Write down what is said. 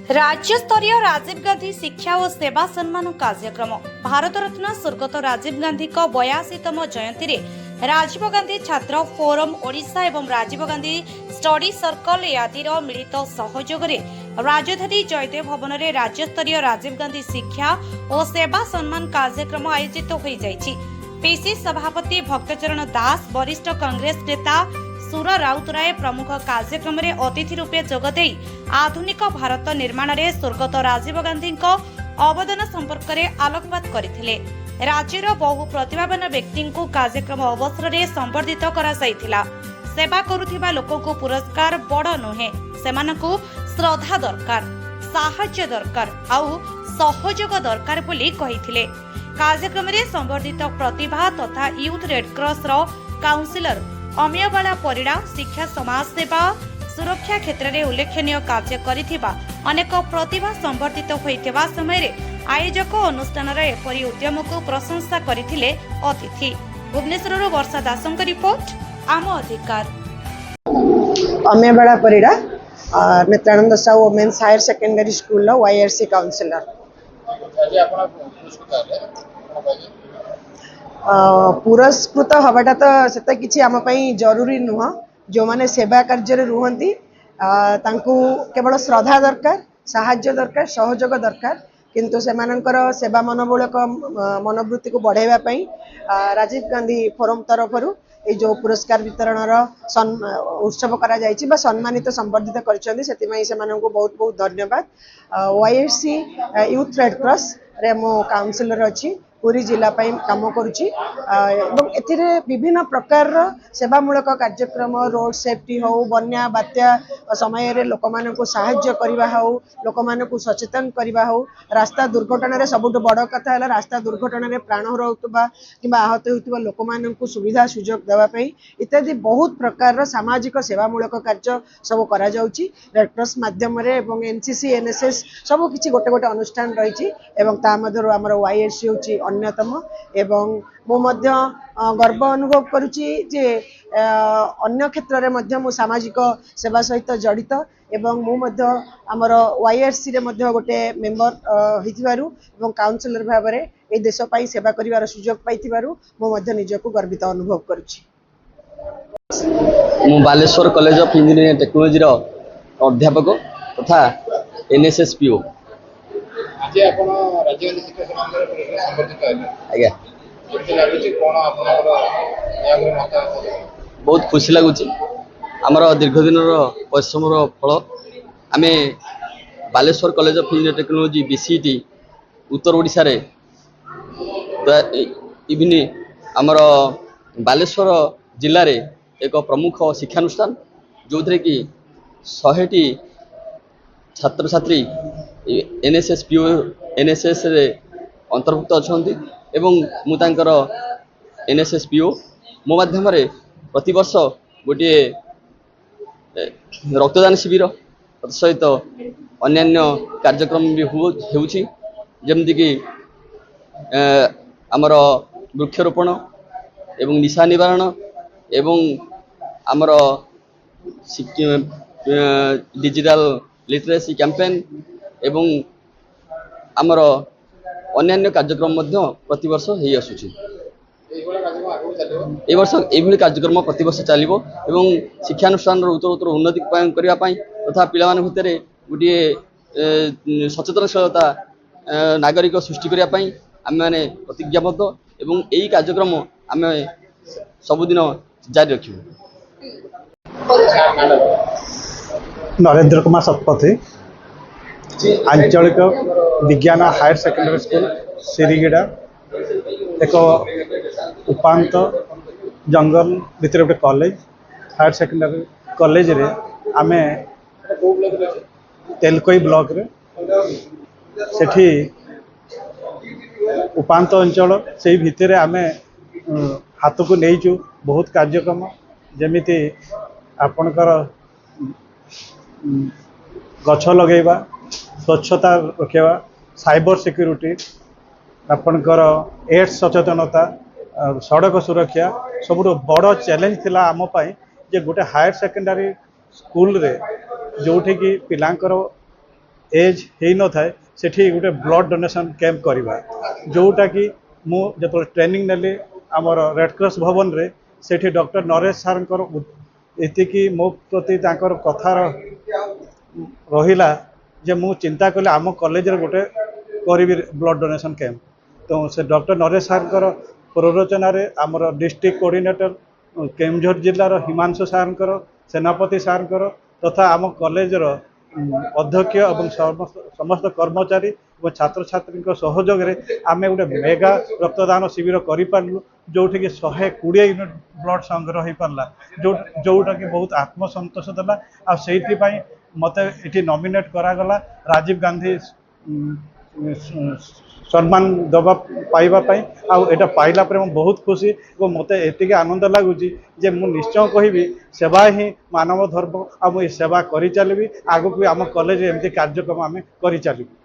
राज्य स्तरीय राजीव गांधी शिक्षा और सेवा सम्मान कार्यक्रम भारत रत्न स्वर्गत राजीव गांधी 82तम जयंती रे राजीव गांधी छात्र फोरम ओडिशा एवं राजीव गांधी स्टडी सर्कल आदिर मिलित सहयोग रे राजधानी जयदेव भवन रे राज्य स्तरीय राजीव गांधी शिक्षा और सेवा सम्मान कार्यक्रम आयोजित हो जाइछि। पीसी सभापति भक्तचरण दास वरिष्ठ कांग्रेस नेता सुर राउतराय प्रमुख कार्यक्रम रे अतिथि रूपे जोगदे आधुनिक भारत निर्माण रे स्वर्गत राजीव गांधी अवदान संपर्क में आलोकपात करथिले। राज्यर बहु प्रतिभावान व्यक्ति को कार्यक्रम अवसर में संबर्धित करा जायथिला। सेवा करुथिबा लोकों को पुरस्कार बड़ नुहे, सेमानकु श्रद्धा दरकार, साहाय्य दरकार आउ सहयोग दरकार बोली कहिथिले। कार्यक्रम में संबर्धित प्रतिभा तथा यूथ रेडक्रॉस रो काउंसिलर अमियबाला परिड़ा शिक्षा समाज सेवा सुरक्षा क्षेत्र में उल्लेखनीय कार्य करिथिबा अनेक प्रतिभा संबर्धित होइथिबा समय रे आयोजक अनुष्ठान एपरी उद्यम को प्रशंसा करथिले अतिथि। भुवनेश्वर वर्षा दासंक रिपोर्ट आम अधिकार। Amiyabala Parida Nityananda Sahu women's higher secondary school YRC councillor. पुरस्कृत हवाटा तो सेता किछि आम पई जरूरी नुह। जो माने सेवा कार्य रे रुहंती तांकु केवल श्रद्धा दरकार, साहाय्य दरकार, सहयोग दरकार, किंतु सेमानंकर सेवा मनोबलक मनोवृत्ति को बढ़ाइबा पई राजीव गांधी फोरम तरफरु ए जो पुरस्कार वितरण उत्सव करा जायछि बा सम्मानित संबर्धित करछन्ती, सेति मई सेमानंकु बहुत बहुत धन्यवाद। YRC यूथ रेड क्रॉस रे मो काउंसिलर अछि, पूरी जिला पाई काम करुछि एवं एथिरे विभिन्न प्रकार सेवामूलक कार्यक्रम रोड सेफ्टी हो, बन्या बात्या समय रे लोकमानकु सहाय्य करिवा हो, लोकमानकु सचेतन करिवा हो, रास्ता दुर्घटना रे सबुठ बड़ कथा है रास्ता दुर्घटना रे प्राण हरउतबा किबा आहत होउतबा लोकमानकु सुविधा सुयोग देवा पई इत्यादि बहुत प्रकार सामाजिक सेवामूलक कार्य सब करा जाउछि। रेड क्रॉस माध्यम रे एवं NCC NSS सब किछि गोटे गोटे अनुष्ठान रहिछि एवं ता मधुर हमर YRC होछि अन्यतम। एवं मो मध्य गर्व अनुभव करुछि जे अन्य क्षेत्र रे मध्य मो सामाजिक सेवा सहित जड़ित एवं मो मध्य हमर YRC रे मध्य गोटे मेंबर हिथिबारु एवं काउंसिलर भाव रे ए देश पई सेवा करिवार सुयोग पाइथिबारु मो मध्य निजको गर्वित अनुभव करुछि। मु Baleswar college of engineering technology रो अध्यापक तथा NSS PO। आज आपण राज्य गांधी शिक्षा सम्मान संबर्धित होइले आज्ञा केते लागुची कोन आपनकर यागरे मत बहुत खुशी लागुची। हमर दीर्घ दिन परिश्रम फल आमे Baleshwar college of engineering technology BCT उत्तर ओडिशा रे इवन हमर बालेश्वर जिल्ला रे एक प्रमुख शिक्षानुष्ठान जो थे कि 100टी छात्र छात्री NSS PO NSS रे अंतर्भुक्त अछंती एवं मु तांकर NSS PO मो माध्यम रे प्रति वर्ष गोटे रक्तदान शिविर सहित अन्यान्य कार्यक्रम भी होउछि जेमति कि आमर वृक्षरोपण एवं निशा निवारण एवं आमर डिजिटल लिटरेसी कैंपेन एवं आमर अन्यान्य कार्यक्रम मध्य प्रति वर्ष हेई आसुछि। ए वर्ष एभली कार्यक्रम प्रति वर्ष चलिबो एवं शिक्षानुष्ठान उत्तर उत्तर उन्नति करबा पई तथा पिला मान भितरे गुटिए सचेतनशीलता नागरिक सृष्टि करबा पई आमे माने प्रतिज्ञाबद्ध एवं एई कार्यक्रम आमे सबुदिन जारी रखिबो। नरेंद्र कुमार शतपथी, आंचलिक विज्ञान हायर सेकेंडरी स्कूल सिरिगिड़ा एक उपांत जंगल भितर गोटे कॉलेज हायर सेकेंडरी कॉलेज रे आमे तेलकोई ब्लॉक रे सेठी उपांत अंचल से भितर आमे हाथ को नहीं बहुत कार्यक्रम जमीती आपणकर गछ लगेवा, स्वच्छता रखेवा, साइबर सिक्योरिटी, आपणकर एड्स सचेतनता, सड़क सुरक्षा सबुठ बड़ चैलेंज थिला आम पाई जे गोटे हायर सेकेंडरी स्कूल रे जोठी कि पिलांकर एज हो न थाए सेठी गोटे ब्लड डोनेशन कैंप करवा जोटा कि मु जो ट्रेनिंग नेली आमर रेड क्रॉस भवन रे सेठी डॉक्टर नरेश सार एतिकी मो प्रति तांकर कथार रहिला जे मु चिंता कले आम कॉलेज रे गोटे करी ब्लड डोनेशन कैंप तो से डॉक्टर नरेश सार प्ररोचन आमर डिस्ट्रिक्ट कोऑर्डिनेटर केन्दुझर जिलार हिमांशु सार सेनापति सार तथा आम कॉलेज अध्यक्ष और समस्त कर्मचारी और छात्र छात्री सहयोग में आम गोटे मेगा रक्तदान शिविर करूँ जोटि कि 120 यूनिट ब्लड संग्रह हो पारा जोटा कि बहुत आत्मसंतोष देला आ से मत ये नॉमिनेट करागला राजीव गांधी सम्मान दबा पाइबापी आटा पाइला बहुत खुशी और मत एति आनंद लगुच जे मु निश्चय कहबी सेवा ही मानव धर्म आ सेवा करी चलिबी आगु भी आम कॉलेज एमती कार्यक्रम आम करी चलिबी।